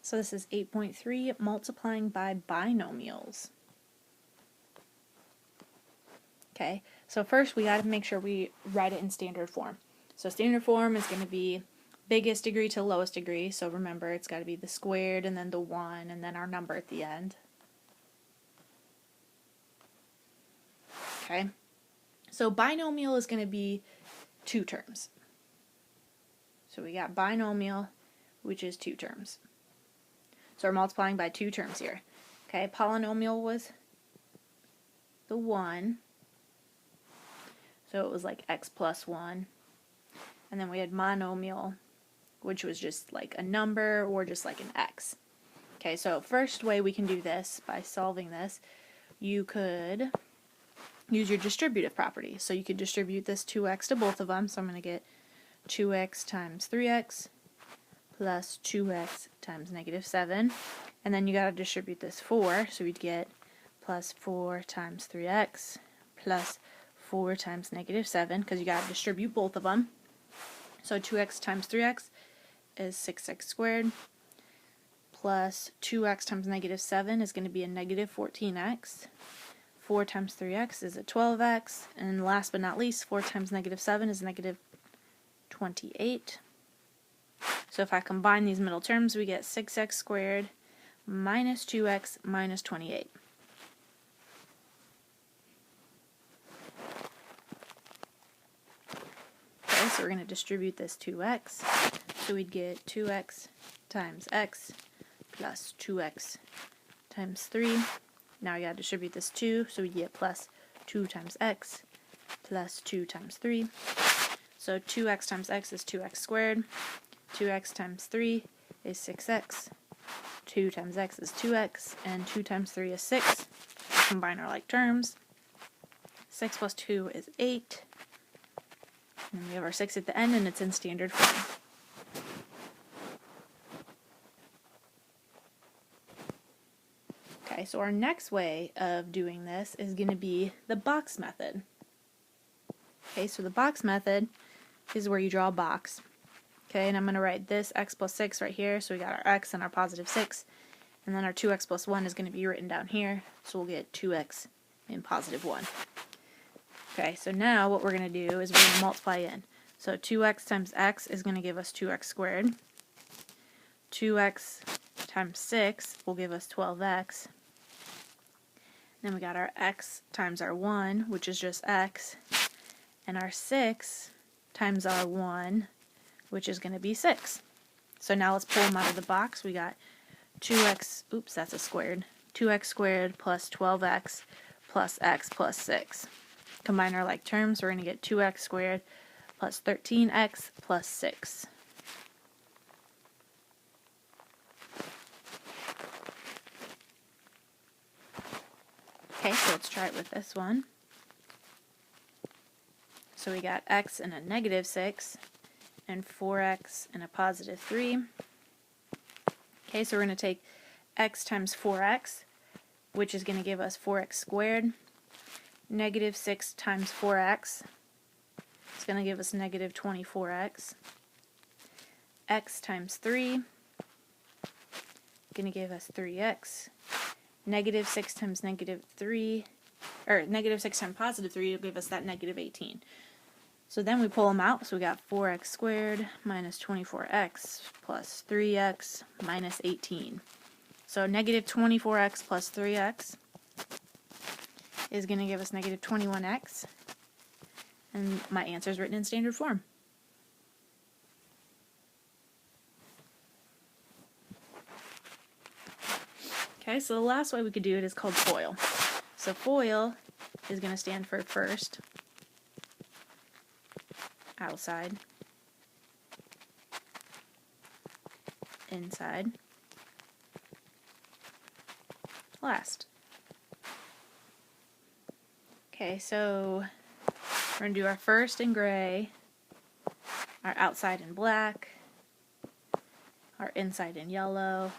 So this is 8.3, multiplying by binomials. Okay, so first we got to make sure we write it in standard form. So standard form is going to be biggest degree to lowest degree. So remember, it's got to be the squared and then the 1 and then our number at the end. Okay, so binomial is going to be two terms. So we got binomial, which is two terms. So we're multiplying by two terms here. Okay, polynomial was the 1. So it was like x plus 1. And then we had monomial, which was just like a number or just like an x. Okay, so first way we can do this by solving this, you could use your distributive property. So you could distribute this 2x to both of them. So I'm going to get 2x times 3x plus 2x times negative 7. And then you got to distribute this 4. So we'd get plus 4 times 3x plus 4 times negative 7, because you got to distribute both of them. So 2x times 3x is 6x squared, plus 2x times negative 7 is going to be a negative 14x. 4 times 3x is a 12x. And last but not least, 4 times negative 7 is negative 28. So if I combine these middle terms, we get 6x squared minus 2x minus 28. Okay, so we're going to distribute this 2x. So we'd get 2x times x plus 2x times 3. Now we got to distribute this 2, so we get plus 2 times x plus 2 times 3. So 2x times x is 2x squared. 2x times 3 is 6x. 2 times x is 2x. And 2 times 3 is 6. Combine our like terms. 6 plus 2 is 8. And we have our 6 at the end, and it's in standard form. Okay, so our next way of doing this is going to be the box method. Okay, so the box method is where you draw a box. Okay, and I'm going to write this x plus 6 right here, so we got our x and our positive 6. And then our 2x plus 1 is going to be written down here, so we'll get 2x and positive 1. Okay, so now what we're going to do is we're going to multiply in. So 2x times x is going to give us 2x squared. 2x times 6 will give us 12x. Then we got our x times our 1, which is just x. And our 6 times our 1, which is going to be 6. So now let's pull them out of the box. We got 2x, oops, that's a squared. 2x squared plus 12x plus x plus 6. Combine our like terms, we're going to get 2x squared plus 13x plus 6. Okay, so let's try it with this one. So we got x and a negative 6 and 4x and a positive 3. Okay, so we're going to take x times 4x, which is going to give us 4x squared. Negative 6 times 4x is going to give us negative 24x. X times 3 is going to give us 3x. Negative 6 times negative 3, or negative 6 times positive 3 will give us that negative 18. So then we pull them out, so we got 4x squared minus 24x plus 3x minus 18. So negative 24x plus 3x is going to give us negative 21x, and my answer is written in standard form. Okay, so the last way we could do it is called FOIL. So FOIL is going to stand for first, outside, inside, last. Okay, so we're going to do our first in gray, our outside in black, our inside in yellow,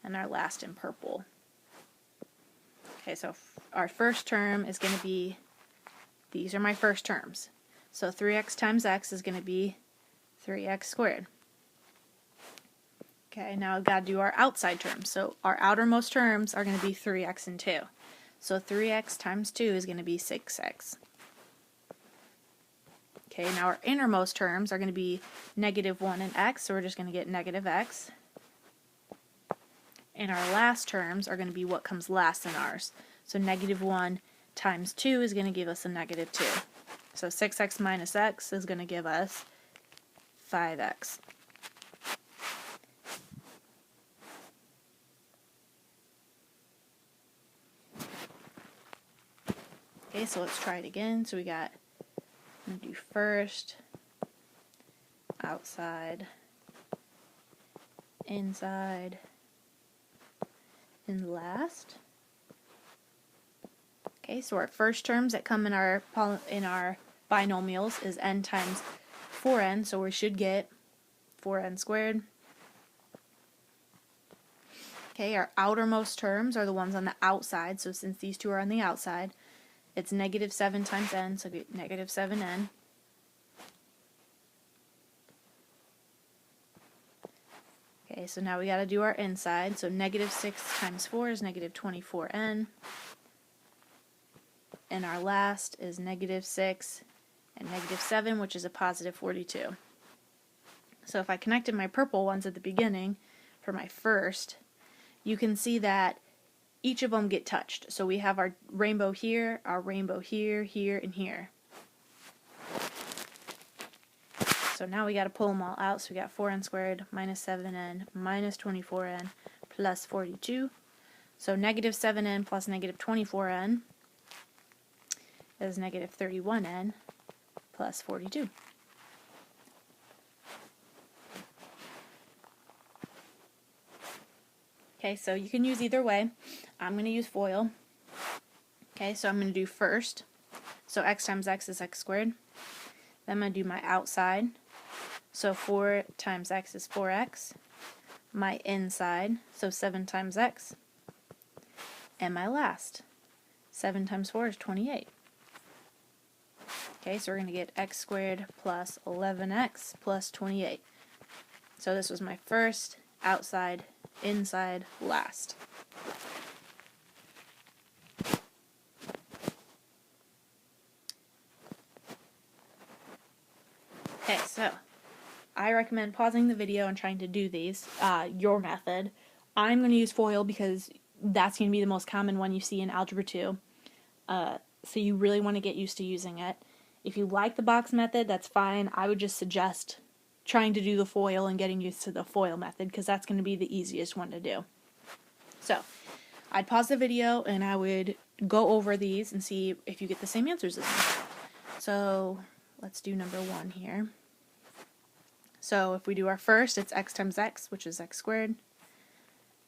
and our last in purple. Okay, so our first term is going to be, these are my first terms. So 3x times x is going to be 3x squared. Okay, now I've got to do our outside terms. So our outermost terms are going to be 3x and 2. So 3x times 2 is going to be 6x. Okay, now our innermost terms are going to be negative 1 and x, so we're just going to get negative x. And our last terms are going to be what comes last in ours. So negative 1 times 2 is going to give us a negative 2. So 6x minus x is going to give us 5x. Okay, so let's try it again. So we got, I'm going to do first, outside, inside, and last. Okay, so our first terms that come in our binomials is n times 4n, so we should get 4n squared. Okay, our outermost terms are the ones on the outside, so since these two are on the outside, it's negative 7 times n, so get negative 7n. Okay, so now we got to do our inside, so negative 6 times 4 is negative 24n. And our last is negative 6 and negative 7, which is a positive 42. So if I connected my purple ones at the beginning for my first, you can see that each of them get touched. So we have our rainbow here, here, and here. So now we got to pull them all out. So we got 4n squared minus 7n minus 24n plus 42. So negative 7n plus negative 24n is negative 31n plus 42. Okay, so you can use either way. I'm going to use FOIL. Okay, so I'm going to do first. So x times x is x squared. Then I'm going to do my outside. So 4 times x is 4x. My inside, so 7 times x. And my last, 7 times 4 is 28. Okay, so we're going to get x squared plus 11x plus 28. So this was my first, outside, inside, last. Okay, so I recommend pausing the video and trying to do these, your method. I'm going to use FOIL because that's going to be the most common one you see in Algebra 2. So you really want to get used to using it. If you like the box method, that's fine. I would just suggest trying to do the FOIL and getting used to the FOIL method because that's going to be the easiest one to do. So I'd pause the video and I would go over these and see if you get the same answers as me. So let's do number 1 here. So if we do our first, it's x times x, which is x squared.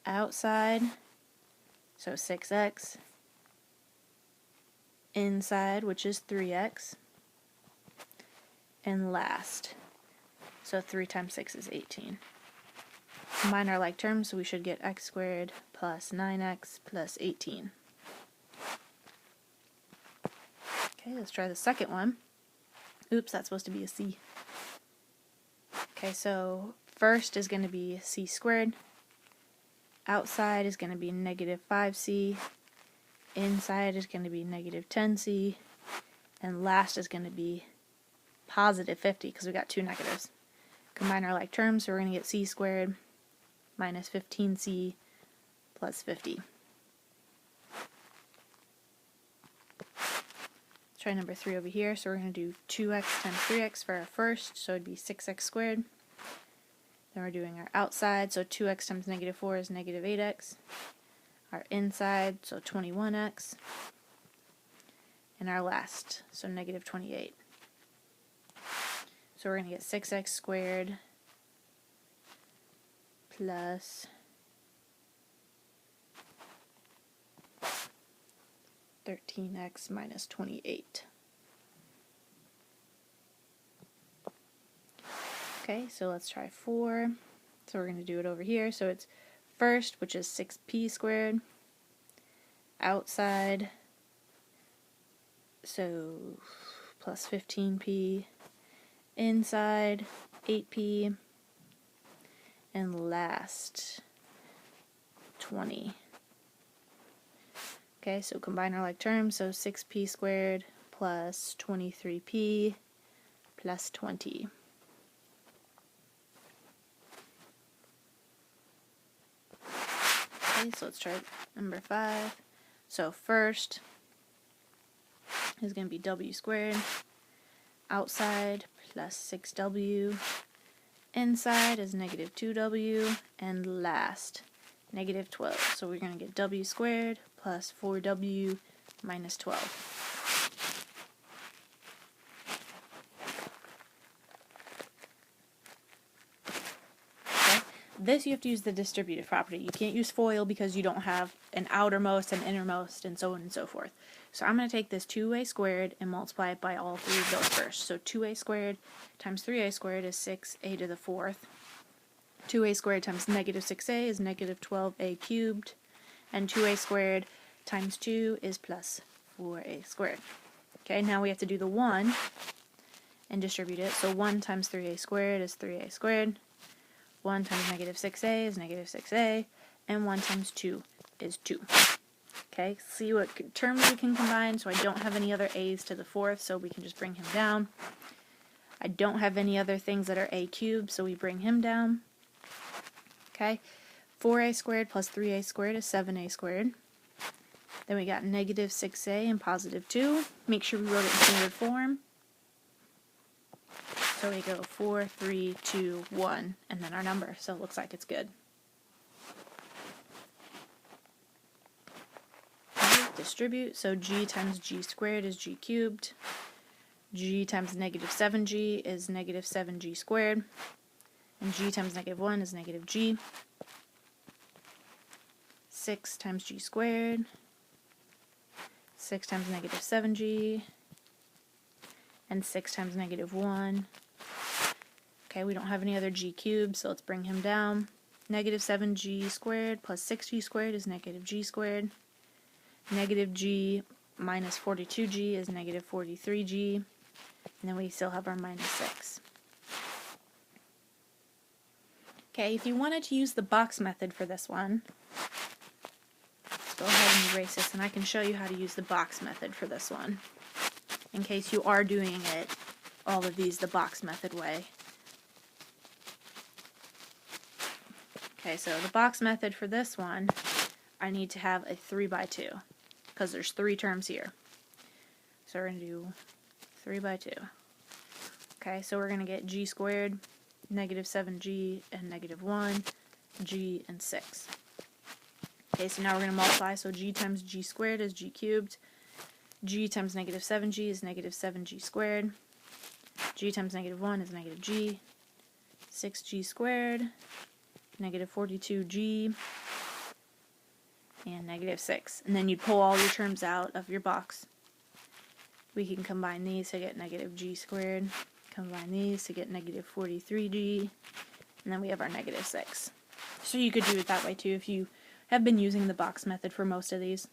Outside, so 6x. Inside, which is 3x. And last, so 3 times 6 is 18. Combine our like terms, so we should get x squared plus 9x plus 18. Okay, let's try the second one. Oops, that's supposed to be a c. Okay, so first is going to be c squared. Outside is going to be negative 5c. Inside is going to be negative 10c. And last is going to be positive 50 because we got 2 negatives. Combine our like terms, so we're going to get c squared minus 15c plus 50. Let's try number 3 over here. So we're going to do 2x times 3x for our first, so it'd be 6x squared. Then we're doing our outside, so 2x times negative 4 is negative 8x. Our inside, so 21x. And our last, so negative 28. So we're going to get 6x squared plus 13x minus 28. Okay, so let's try 4. So we're going to do it over here. So it's first, which is 6p squared. Outside, so plus 15p. Inside, 8p. and last 20. Okay, so combine our like terms, so 6p squared plus 23p plus 20. Okay, so let's try number 5. So first is going to be w squared outside plus 6w. Inside is negative 2w, and last, negative 12. So we're going to get w squared plus 4w minus 12. Okay. This you have to use the distributive property. You can't use FOIL because you don't have an outermost, an innermost, and so on and so forth. So I'm going to take this 2a squared and multiply it by all three of those first. So 2a squared times 3a squared is 6a to the 4th. 2a squared times negative 6a is negative 12a cubed. And 2a squared times 2 is plus 4a squared. Okay, now we have to do the 1 and distribute it. So 1 times 3a squared is 3a squared. 1 times negative 6a is negative 6a. And 1 times 2 is 2. Okay, see what terms we can combine. So I don't have any other a's to the 4th, so we can just bring him down. I don't have any other things that are a cubed, so we bring him down. Okay, 4a squared plus 3a squared is 7a squared. Then we got negative 6a and positive 2. Make sure we wrote it in standard form. So we go 4, 3, 2, 1, and then our number. So it looks like it's good. Distribute, so g times g squared is g cubed. G times negative 7g is negative 7g squared. And g times negative 1 is negative g. 6 times g squared. 6 times negative 7g. And 6 times negative 1. Okay, we don't have any other g cubed, so let's bring him down. Negative 7g squared plus 6g squared is negative g squared. Negative g minus 42g is negative 43g. And then we still have our minus 6. Okay, if you wanted to use the box method for this one, let's go ahead and erase this, and I can show you how to use the box method for this one, in case you are doing it, all of these, the box method way. Okay, so the box method for this one, I need to have a 3 by 2. Because there's 3 terms here. So we're going to do 3 by 2. Okay, so we're going to get g squared, negative 7g, and negative 1, g, and 6. Okay, so now we're going to multiply, so g times g squared is g cubed. G times negative 7g is negative 7g squared. G times negative 1 is negative g. 6g squared, negative 42g, and negative 6. And then you'd pull all your terms out of your box. We can combine these to get negative g squared. Combine these to get negative 43g. And then we have our negative 6. So you could do it that way too if you have been using the box method for most of these.